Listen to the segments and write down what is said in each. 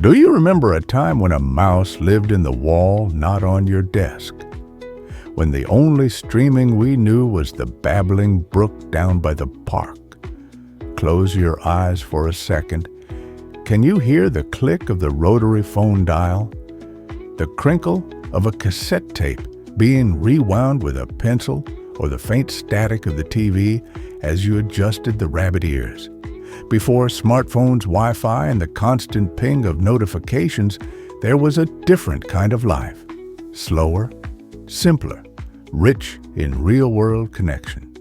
Do you remember a time when a mouse lived in the wall, not on your desk? When the only streaming we knew was the babbling brook down by the park? Close your eyes for a second. Can you hear the click of the rotary phone dial? The crinkle of a cassette tape being rewound with a pencil, or the faint static of the TV as you adjusted the rabbit ears? Before smartphones, Wi-Fi, and the constant ping of notifications, there was a different kind of life. Slower, simpler, rich in real-world connection.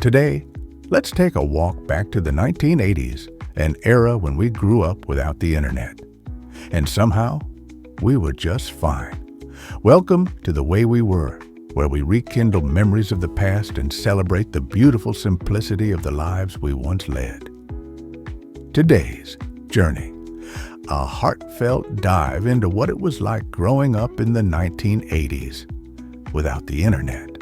Today, let's take a walk back to the 1980s, an era when we grew up without the internet. And somehow, we were just fine. Welcome to The Way We Were, where we rekindle memories of the past and celebrate the beautiful simplicity of the lives we once led. Today's journey, a heartfelt dive into what it was like growing up in the 1980s without the internet.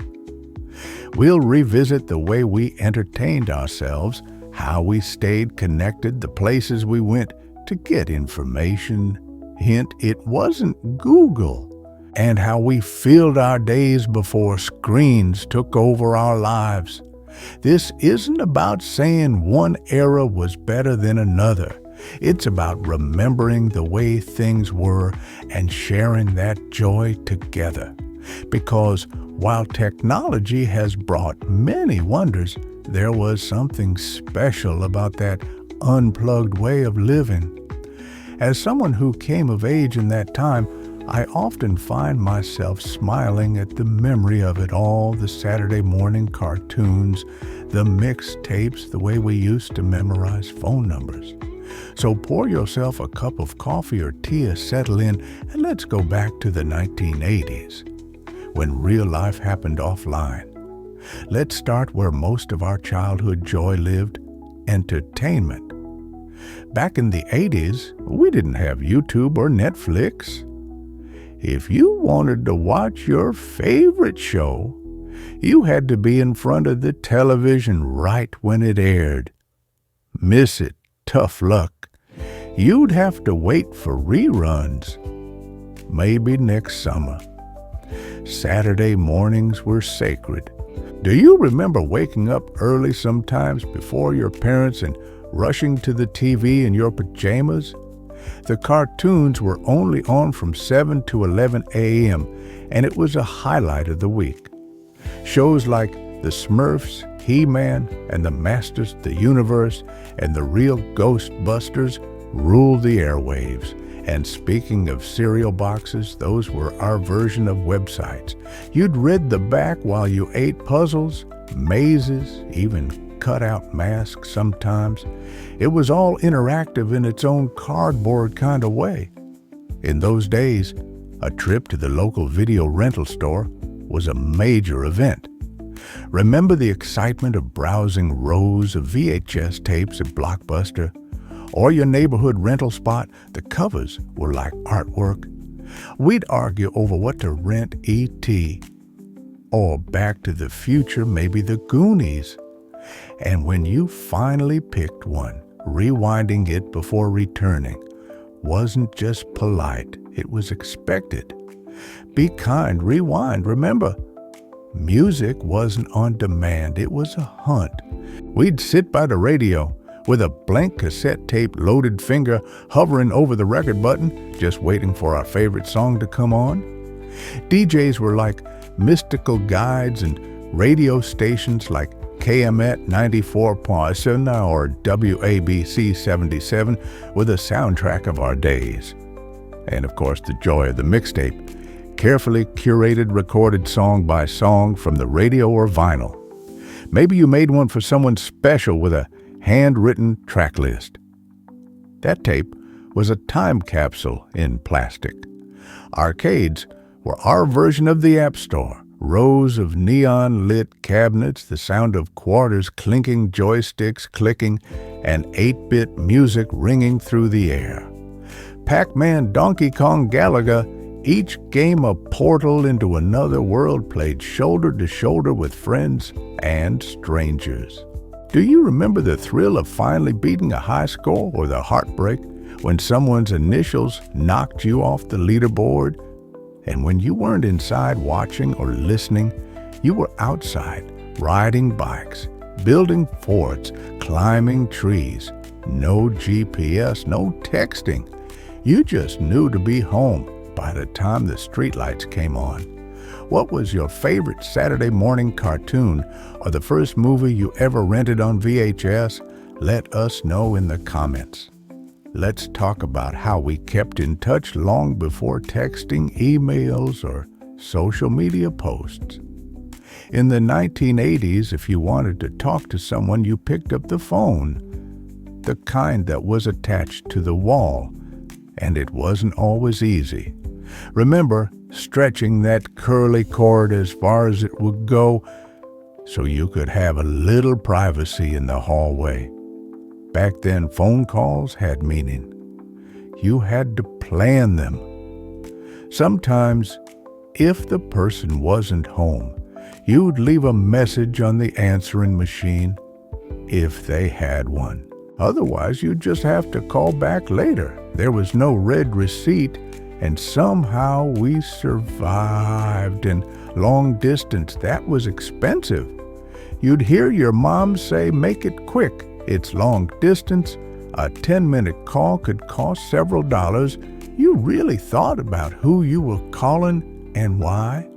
We'll revisit the way we entertained ourselves, how we stayed connected, the places we went to get information. Hint, it wasn't Google. And how we filled our days before screens took over our lives. This isn't about saying one era was better than another. It's about remembering the way things were and sharing that joy together. Because while technology has brought many wonders, there was something special about that unplugged way of living. As someone who came of age in that time, I often find myself smiling at the memory of it all, the Saturday morning cartoons, the mixtapes, the way we used to memorize phone numbers. So pour yourself a cup of coffee or tea, settle in, and let's go back to the 1980s, when real life happened offline. Let's start where most of our childhood joy lived, entertainment. Back in the 80s, we didn't have YouTube or Netflix. If you wanted to watch your favorite show, you had to be in front of the television right when it aired. Miss it, tough luck. You'd have to wait for reruns. Maybe next summer. Saturday mornings were sacred. Do you remember waking up early sometimes before your parents and rushing to the TV in your pajamas? The cartoons were only on from 7 to 11 a.m., and it was a highlight of the week. Shows like The Smurfs, He-Man, and the Masters of the Universe, and the Real Ghostbusters ruled the airwaves. And speaking of cereal boxes, those were our version of websites. You'd read the back while you ate puzzles, mazes, even cut-out masks sometimes. It was all interactive in its own cardboard kind of way. In those days, a trip to the local video rental store was a major event. Remember the excitement of browsing rows of VHS tapes at Blockbuster? Or your neighborhood rental spot? The covers were like artwork. We'd argue over what to rent, E.T. or Back to the Future, maybe the Goonies. And when you finally picked one, rewinding it before returning wasn't just polite, it was expected. Be kind, rewind. Remember, music wasn't on demand, it was a hunt. We'd sit by the radio with a blank cassette tape loaded finger hovering over the record button, just waiting for our favorite song to come on. DJs were like mystical guides, and radio stations like KMET 94.7 or WABC 77 were the soundtrack of our days. And of course, the joy of the mixtape, carefully curated, recorded song by song from the radio or vinyl. Maybe you made one for someone special with a handwritten track list. That tape was a time capsule in plastic. Arcades were our version of the App Store. Rows of neon-lit cabinets, the sound of quarters clinking, joysticks clicking, and 8-bit music ringing through the air. Pac-Man, Donkey Kong, Galaga, each game a portal into another world played shoulder to shoulder with friends and strangers. Do you remember the thrill of finally beating a high score, or the heartbreak when someone's initials knocked you off the leaderboard, and when you weren't inside watching or listening, you were outside riding bikes, building forts, climbing trees. No GPS, no texting. You just knew to be home by the time the streetlights came on. What was your favorite Saturday morning cartoon or the first movie you ever rented on VHS? Let us know in the comments. Let's talk about how we kept in touch long before texting, emails, or social media posts. In the 1980s, if you wanted to talk to someone, you picked up the phone, the kind that was attached to the wall, and it wasn't always easy. Remember stretching that curly cord as far as it would go so you could have a little privacy in the hallway. Back then, phone calls had meaning. You had to plan them. Sometimes, if the person wasn't home, you'd leave a message on the answering machine, if they had one. Otherwise, you'd just have to call back later. There was no red receipt, and somehow we survived. And long distance, that was expensive. You'd hear your mom say, "Make it quick. It's long distance." A 10-minute call could cost several dollars. You really thought about who you were calling and why.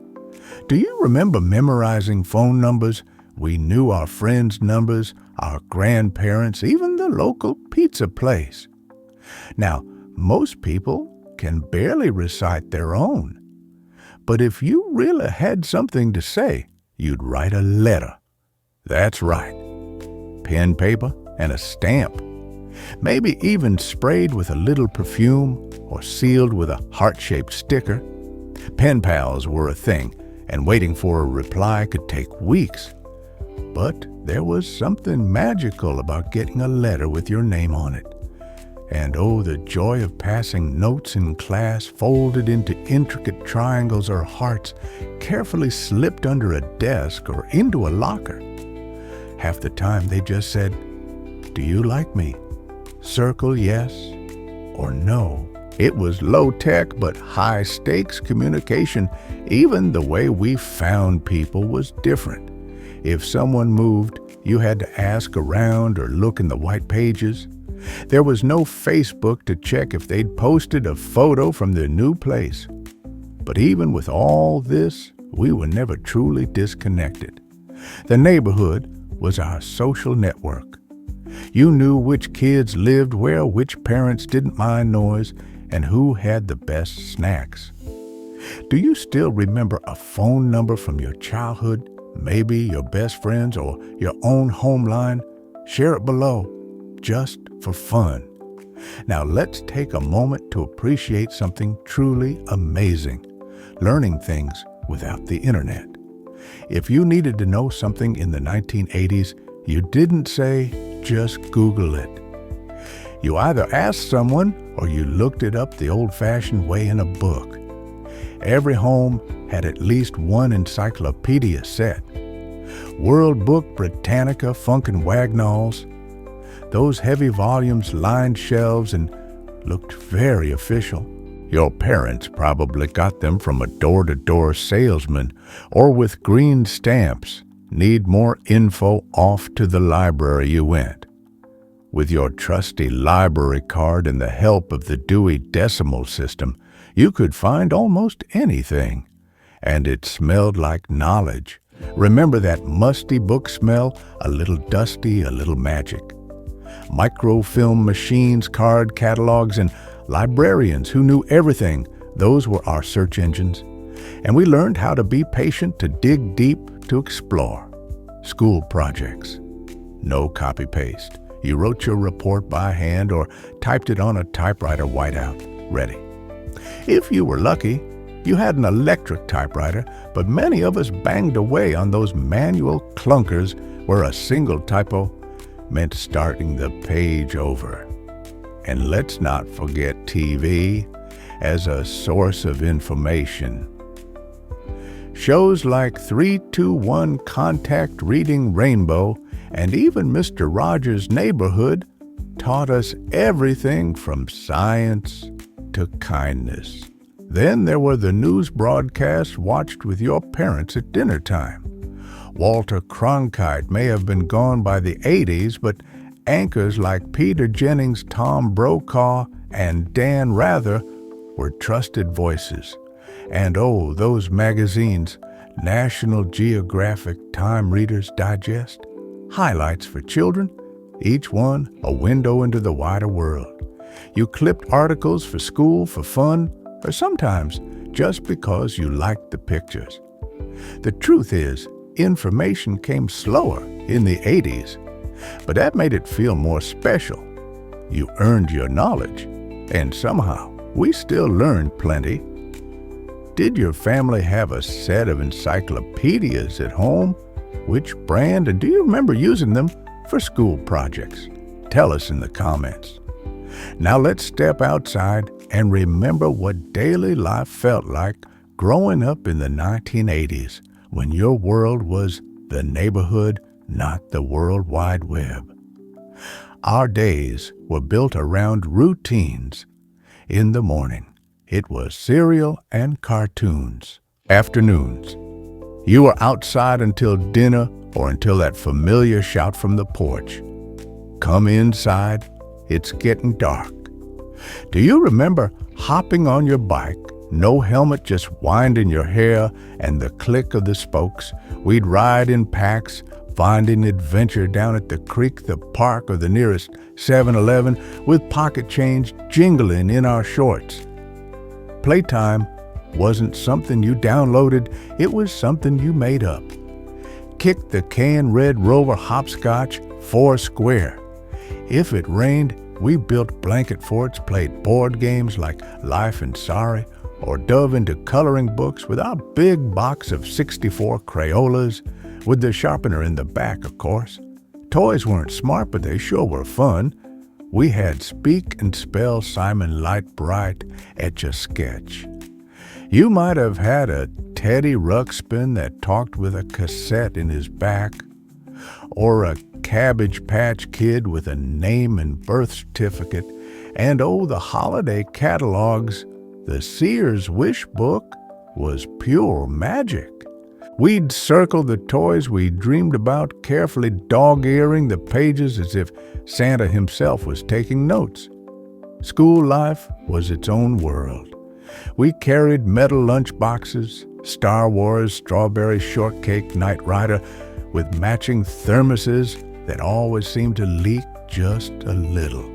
Do you remember memorizing phone numbers? We knew our friends' numbers, our grandparents, even the local pizza place. Now, most people can barely recite their own. But if you really had something to say, you'd write a letter. That's right. Pen, paper, and a stamp. Maybe even sprayed with a little perfume or sealed with a heart-shaped sticker. Pen pals were a thing, and waiting for a reply could take weeks. But there was something magical about getting a letter with your name on it. And oh, the joy of passing notes in class folded into intricate triangles or hearts, carefully slipped under a desk or into a locker. Half the time they just said, "Do you like me?" Circle yes or no. It was low-tech but high-stakes communication. Even the way we found people was different. If someone moved, you had to ask around or look in the white pages. There was no Facebook to check if they'd posted a photo from their new place. But even with all this, we were never truly disconnected. The neighborhood was our social network. You knew which kids lived where, which parents didn't mind noise, and who had the best snacks. Do you still remember a phone number from your childhood, maybe your best friend's or your own home line? Share it below, just for fun. Now let's take a moment to appreciate something truly amazing, learning things without the internet. If you needed to know something in the 1980s, you didn't say, "Just Google it." You either asked someone or you looked it up the old-fashioned way in a book. Every home had at least one encyclopedia set. World Book, Britannica, Funkin' Wagnalls. Those heavy volumes lined shelves and looked very official. Your parents probably got them from a door-to-door salesman or with green stamps. Need more info? Off to the library you went. With your trusty library card and the help of the Dewey Decimal System, you could find almost anything. And it smelled like knowledge. Remember that musty book smell? A little dusty, a little magic. Microfilm machines, card catalogs, and librarians who knew everything. Those were our search engines. And we learned how to be patient, to dig deep, to explore. School projects. No copy-paste. You wrote your report by hand or typed it on a typewriter whiteout. Ready. If you were lucky, you had an electric typewriter, but many of us banged away on those manual clunkers where a single typo meant starting the page over. And let's not forget TV as a source of information. Shows like 3-2-1 Contact, Reading Rainbow, and even Mr. Rogers' Neighborhood taught us everything from science to kindness. Then there were the news broadcasts watched with your parents at dinner time. Walter Cronkite may have been gone by the 80s, but anchors like Peter Jennings, Tom Brokaw, and Dan Rather were trusted voices. And oh, those magazines, National Geographic, Time Reader's Digest, highlights for children, each one a window into the wider world. You clipped articles for school, for fun, or sometimes just because you liked the pictures. The truth is, information came slower in the 80s, but that made it feel more special. You earned your knowledge, and somehow we still learn plenty. Did your family have a set of encyclopedias at home? Which brand, and do you remember using them for school projects? Tell us in the comments. Now let's step outside and remember what daily life felt like growing up in the 1980s, when your world was the neighborhood, not the World Wide Web. Our days were built around routines. In the morning, it was cereal and cartoons. Afternoons, you were outside until dinner or until that familiar shout from the porch. Come inside, it's getting dark. Do you remember hopping on your bike, no helmet, just winding your hair and the click of the spokes? We'd ride in packs, finding adventure down at the creek, the park, or the nearest 7-Eleven with pocket change jingling in our shorts. Playtime wasn't something you downloaded, it was something you made up. Kick the can Red Rover hopscotch 4 square. If it rained, we built blanket forts, played board games like Life and Sorry, or dove into coloring books with our big box of 64 Crayolas, with the sharpener in the back, of course. Toys weren't smart, but they sure were fun. We had Speak and Spell Simon Lightbright Etch-a-Sketch. You might have had a Teddy Ruxpin that talked with a cassette in his back, or a Cabbage Patch Kid with a name and birth certificate, and oh, the holiday catalogs. The Sears Wish Book was pure magic. We'd circle the toys we dreamed about, carefully dog-earing the pages as if Santa himself was taking notes. School life was its own world. We carried metal lunch boxes, Star Wars, Strawberry Shortcake, Knight Rider, with matching thermoses that always seemed to leak just a little.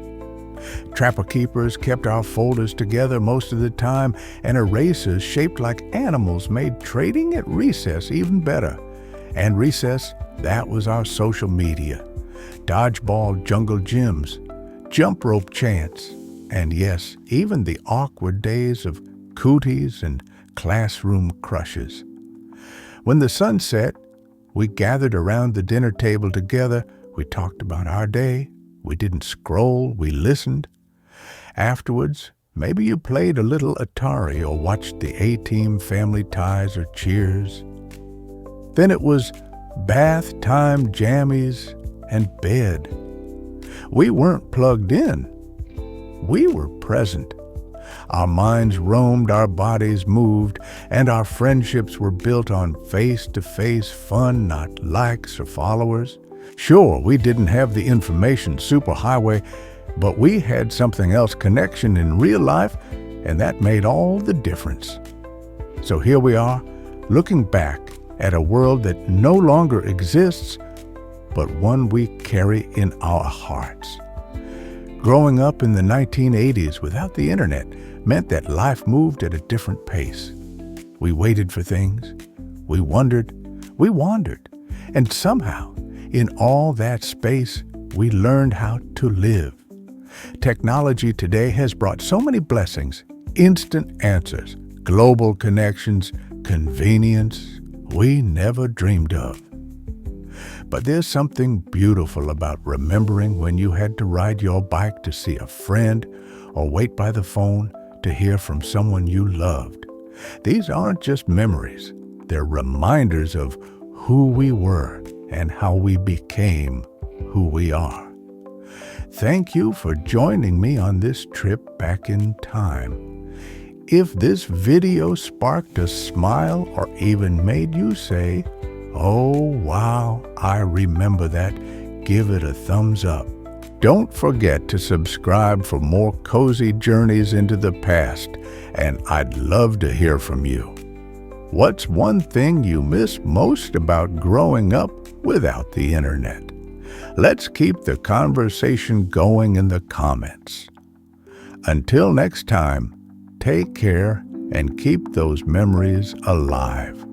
Trapper Keepers kept our folders together most of the time, and erasers shaped like animals made trading at recess even better. And recess, that was our social media. Dodgeball jungle gyms, jump rope chants, and yes, even the awkward days of cooties and classroom crushes. When the sun set, we gathered around the dinner table together. We talked about our day. We didn't scroll, we listened. Afterwards, maybe you played a little Atari or watched the A-Team, Family Ties, or Cheers. Then it was bath time, jammies, and bed. We weren't plugged in. We were present. Our minds roamed, our bodies moved, and our friendships were built on face-to-face fun, not likes or followers. Sure, we didn't have the information superhighway, but we had something else, connection in real life, and that made all the difference. So here we are, looking back at a world that no longer exists, but one we carry in our hearts. Growing up in the 1980s without the internet meant that life moved at a different pace. We waited for things, we wondered, we wandered, and somehow, in all that space, we learned how to live. Technology today has brought so many blessings, instant answers, global connections, convenience we never dreamed of. But there's something beautiful about remembering when you had to ride your bike to see a friend or wait by the phone to hear from someone you loved. These aren't just memories. They're reminders of who we were and how we became who we are. Thank you for joining me on this trip back in time. If this video sparked a smile or even made you say, "Oh, wow, I remember that," give it a thumbs up. Don't forget to subscribe for more cozy journeys into the past, and I'd love to hear from you. What's one thing you miss most about growing up without the internet? Let's keep the conversation going in the comments. Until next time, take care and keep those memories alive.